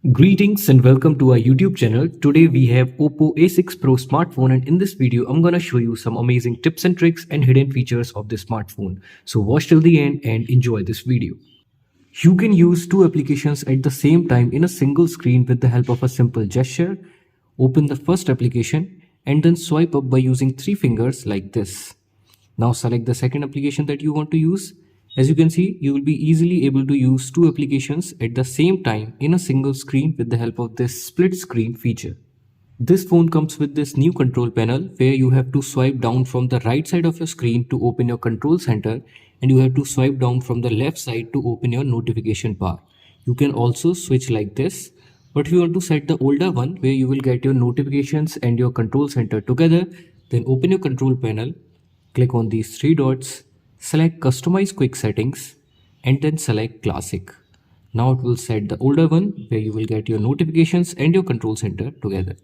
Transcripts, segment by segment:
Greetings and welcome to our YouTube channel. Today we have Oppo A6 Pro smartphone, and in this video I'm gonna show you some amazing tips and tricks and hidden features of this smartphone. So watch till the end and enjoy this video. You can use two applications at the same time in a single screen with the help of a simple gesture. Open the first application and then swipe up by using three fingers like this. Now select the second application that you want to use. As you can see, you will be easily able to use two applications at the same time in a single screen with the help of this split screen feature. This phone comes with this new control panel where you have to swipe down from the right side of your screen to open your control center, and you have to swipe down from the left side to open your notification bar. You can also switch like this, but if you want to set the older one where you will get your notifications and your control center together, then open your control panel, click on these three dots, select customize quick settings and then select classic. Now it will set the older one where you will get your notifications and your control center together.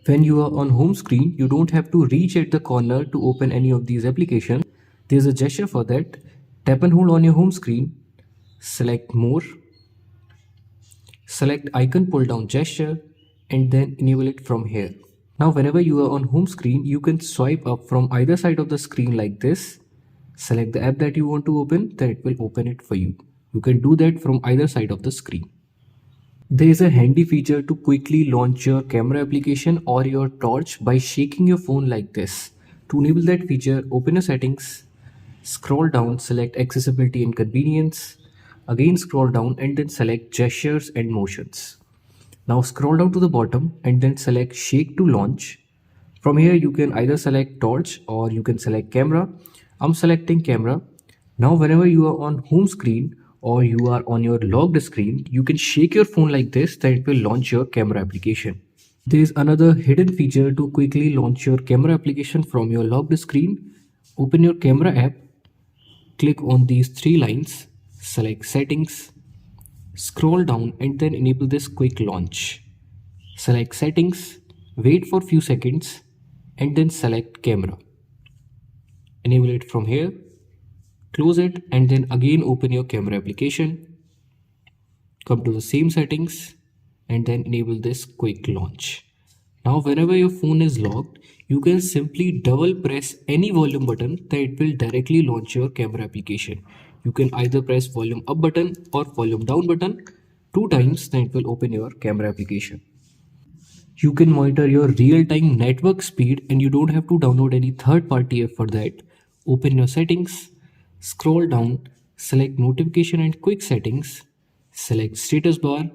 When you are on home screen, you don't have to reach at the corner to open any of these applications. There's a gesture for that. Tap and hold on your home screen, select more, select icon pull down gesture and then enable it from here. Now whenever you are on home screen, you can swipe up from either side of the screen like this. Select the app that you want to open, then it will open it for you. You can do that from either side of the screen. There is a handy feature to quickly launch your camera application or your torch by shaking your phone like this. To enable that feature, open your settings, scroll down, select accessibility and convenience, again scroll down and then select gestures and motions. Now scroll down to the bottom and then select shake to launch. From here you can either select torch or you can select camera. I'm selecting camera. Now whenever you are on home screen or you are on your locked screen, you can shake your phone like this, then it will launch your camera application. There is another hidden feature to quickly launch your camera application from your locked screen. Open your camera app, click on these three lines, select settings, scroll down and then enable this quick launch. Select settings, wait for few seconds and then select camera. Enable it from here, close it and then again open your camera application. Come to the same settings and then enable this quick launch. Now whenever your phone is locked, you can simply double press any volume button, then it will directly launch your camera application. You can either press volume up button or volume down button 2 times, then it will open your camera application. You can monitor your real-time network speed and you don't have to download any third-party app for that. Open your settings, scroll down, select notification and quick settings, select status bar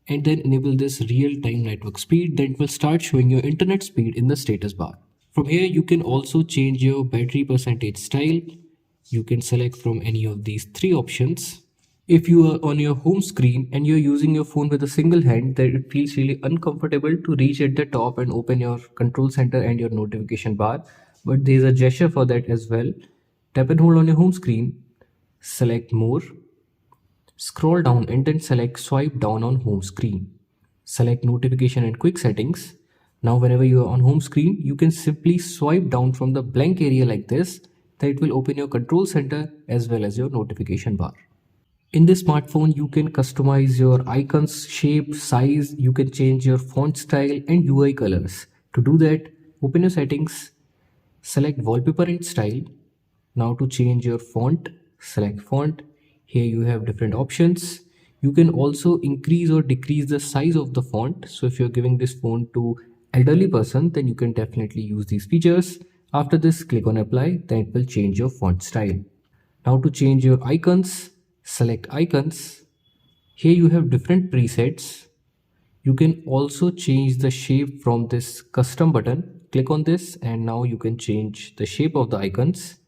and then enable this real-time network speed. Then it will start showing your internet speed in the status bar. From here you can also change your battery percentage style. You can select from any of these three options. If you are on your home screen and you're using your phone with a single hand, then it feels really uncomfortable to reach at the top and open your control center and your notification bar. But there's a gesture for that as well. Tap and hold on your home screen, select more, scroll down and then select swipe down on home screen. Select notification and quick settings. Now whenever you are on home screen, you can simply swipe down from the blank area like this, then it will open your control center as well as your notification bar. In this smartphone, you can customize your icons, shape, size, you can change your font style and UI colors. To do that, open your settings, select wallpaper and style. Now to change your font, select font. Here you have different options. You can also increase or decrease the size of the font. So if you're giving this phone to elderly person, then you can definitely use these features. After this, click on apply, then it will change your font style. Now to change your icons, select icons. Here you have different presets. You can also change the shape from this custom button. Click on this and now you can change the shape of the icons.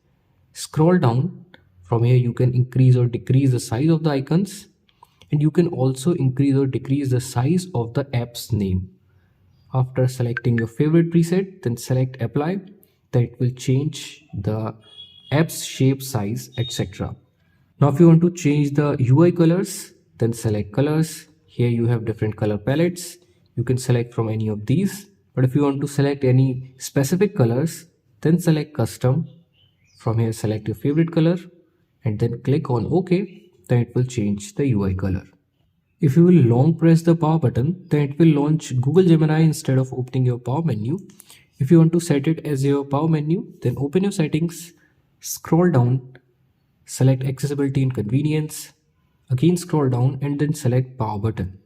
Scroll down. From here you can increase or decrease the size of the icons, and you can also increase or decrease the size of the app's name. After selecting your favorite preset, then select apply. That will change the app's shape, size, etc. Now if you want to change the UI colors, then select colors. Here you have different color palettes. You can select from any of these. But if you want to select any specific colors, then select custom. From here select your favorite color and then click on OK. Then it will change the UI color. If you will long press the power button, then it will launch Google Gemini instead of opening your power menu. If you want to set it as your power menu, then open your settings, scroll down, select accessibility and convenience, again scroll down and then select power button.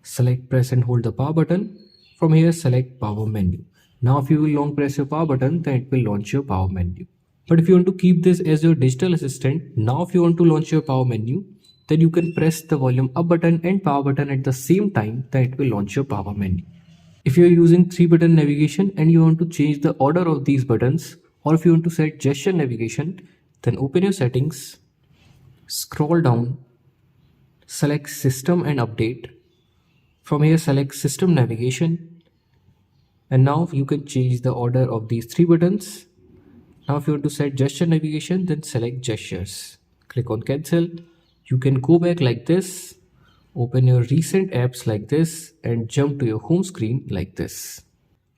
Select press and hold the power button. From here select power menu. Now if you will long press your power button, then it will launch your power menu. But if you want to keep this as your digital assistant, now if you want to launch your power menu, then you can press the volume up button and power button at the same time, then it will launch your power menu. If you are using 3-button navigation and you want to change the order of these buttons, or if you want to set gesture navigation, then open your settings, scroll down, select system and update. From here select system navigation, and now you can change the order of these 3 buttons. Now if you want to set gesture navigation, then select gestures. Click on cancel. You can go back like this, open your recent apps like this and jump to your home screen like this.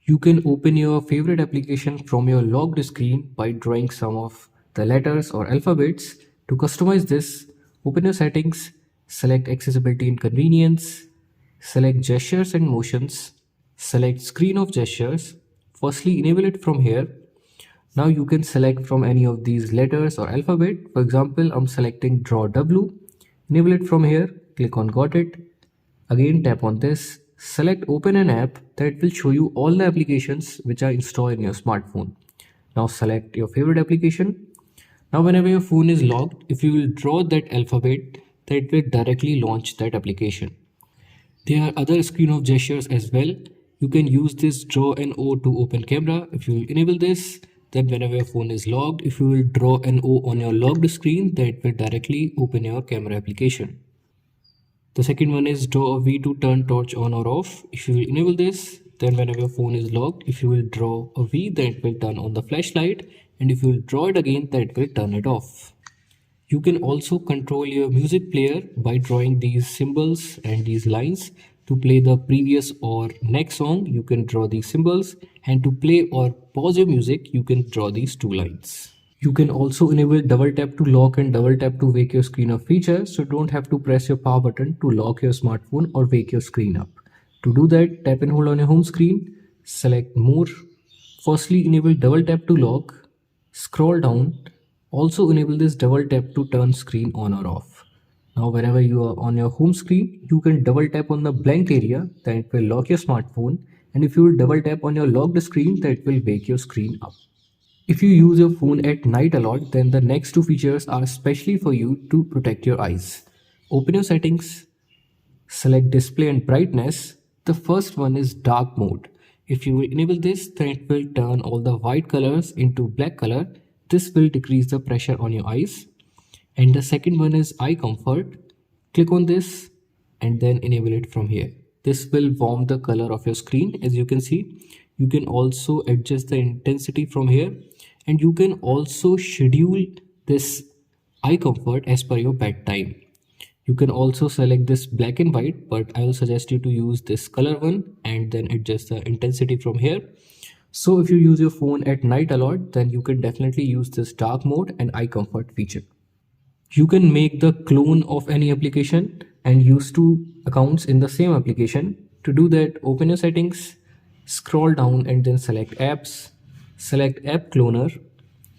You can open your favorite application from your locked screen by drawing some of the letters or alphabets. To customize this, open your settings, select accessibility and convenience, select gestures and motions, select screen of gestures. Firstly enable it from here. Now you can select from any of these letters or alphabet. For example, I'm selecting draw W. Enable it from here, click on got it. Again tap on this, select open an app, that will show you all the applications which are installed in your smartphone. Now select your favorite application. Now whenever your phone is locked, if you will draw that alphabet, that will directly launch that application. There are other screen of gestures as well. You can use this draw an O to open camera. If you will enable this, then whenever your phone is locked, if you will draw an O on your locked screen, that will directly open your camera application. The second one is draw a V to turn torch on or off. If you will enable this, then whenever your phone is locked, if you will draw a V, then it will turn on the flashlight, and if you will draw it again, then it will turn it off. You can also control your music player by drawing these symbols and these lines. To play the previous or next song, you can draw these symbols, and to play or pause your music, you can draw these 2 lines. You can also enable double tap to lock and double tap to wake your screen up feature, so don't have to press your power button to lock your smartphone or wake your screen up. To do that, tap and hold on your home screen, select more. Firstly enable double tap to lock, scroll down, also enable this double tap to turn screen on or off. Now whenever you are on your home screen, you can double tap on the blank area, then it will lock your smartphone, and if you will double tap on your locked screen, then it will wake your screen up. If you use your phone at night a lot, then the next 2 features are specially for you to protect your eyes. Open your settings, select display and brightness. The first one is dark mode. If you will enable this, then it will turn all the white colors into black color. This will decrease the pressure on your eyes. And the second one is eye comfort. Click on this and then enable it from here. This will warm the color of your screen. As you can see, you can also adjust the intensity from here, and you can also schedule this eye comfort as per your bedtime. You can also select this black and white, but I will suggest you to use this color one and then adjust the intensity from here. So if you use your phone at night a lot, then you can definitely use this dark mode and eye comfort feature. You can make the clone of any application and use 2 accounts in the same application. To do that, open your settings, scroll down and then select apps, select app cloner,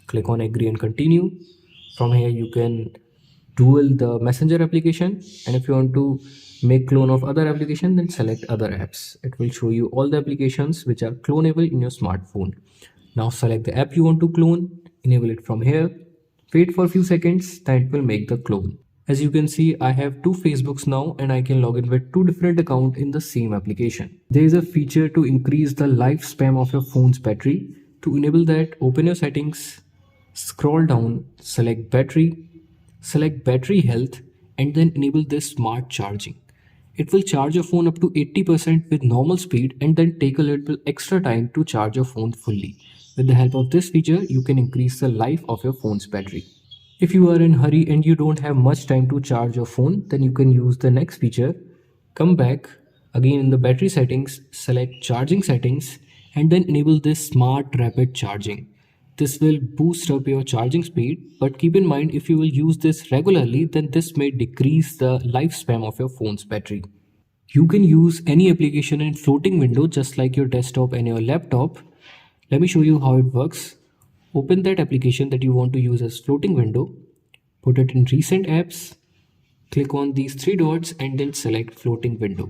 click on agree and continue. From here you can dual the messenger application, and if you want to make clone of other application, then select other apps. It will show you all the applications which are clonable in your smartphone. Now select the app you want to clone, enable it from here, wait for a few seconds, then it will make the clone. As you can see, I have 2 Facebooks now and I can log in with 2 different accounts in the same application. There is a feature to increase the lifespan of your phone's battery. To enable that, open your settings, scroll down, select battery health, and then enable this smart charging. It will charge your phone up to 80% with normal speed and then take a little extra time to charge your phone fully. With the help of this feature, you can increase the life of your phone's battery. If you are in a hurry and you don't have much time to charge your phone, then you can use the next feature. Come back, again in the battery settings, select charging settings and then enable this smart rapid charging. This will boost up your charging speed, but keep in mind if you will use this regularly, then this may decrease the lifespan of your phone's battery. You can use any application in floating window just like your desktop and your laptop. Let me show you how it works. Open that application that you want to use as floating window, put it in recent apps, click on these three dots and then select floating window.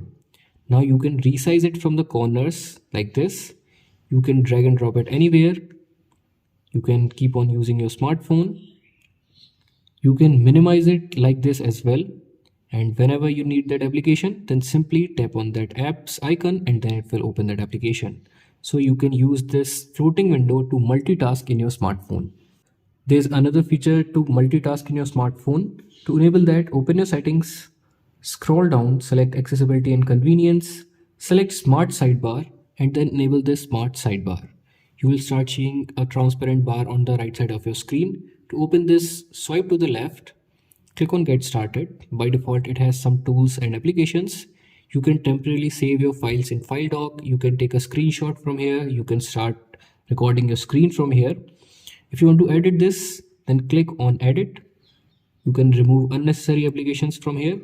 Now you can resize it from the corners like this. You can drag and drop it anywhere. You can keep on using your smartphone. You can minimize it like this as well. And whenever you need that application, then simply tap on that app's icon and then it will open that application. So you can use this floating window to multitask in your smartphone. There's another feature to multitask in your smartphone. To enable that, open your settings, scroll down, select accessibility and convenience, select smart sidebar and then enable this smart sidebar. You will start seeing a transparent bar on the right side of your screen. To open this, swipe to the left, click on get started. By default, it has some tools and applications. You can temporarily save your files in file doc. You can take a screenshot from here. You can start recording your screen from here. If you want to edit this, then click on edit. You can remove unnecessary applications from here,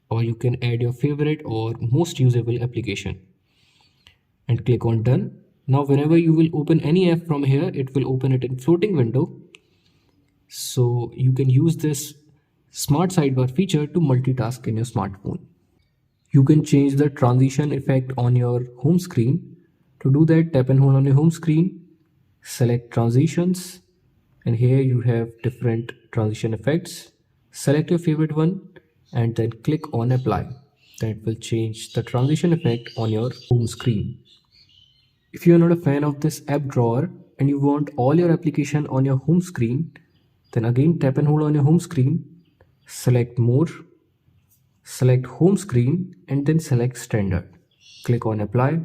or you can add your favorite or most usable application and click on done. Now whenever you will open any app from here, it will open it in floating window. So you can use this smart sidebar feature to multitask in your smartphone. You can change the transition effect on your home screen. To do that, tap and hold on your home screen, select transitions, and here you have different transition effects. Select your favorite one and then click on apply. Then it will change the transition effect on your home screen. If you are not a fan of this app drawer and you want all your application on your home screen, then again tap and hold on your home screen, select more, select home screen and then select standard. Click on apply,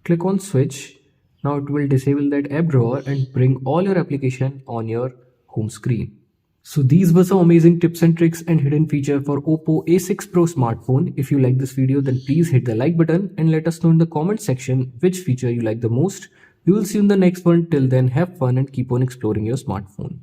click on switch. Now it will disable that app drawer and bring all your application on your home screen. So these were some amazing tips and tricks and hidden feature for Oppo A6 Pro smartphone. If you like this video, then please hit the like button and let us know in the comment section which feature you like the most. We will see you in the next one. Till then, have fun and keep on exploring your smartphone.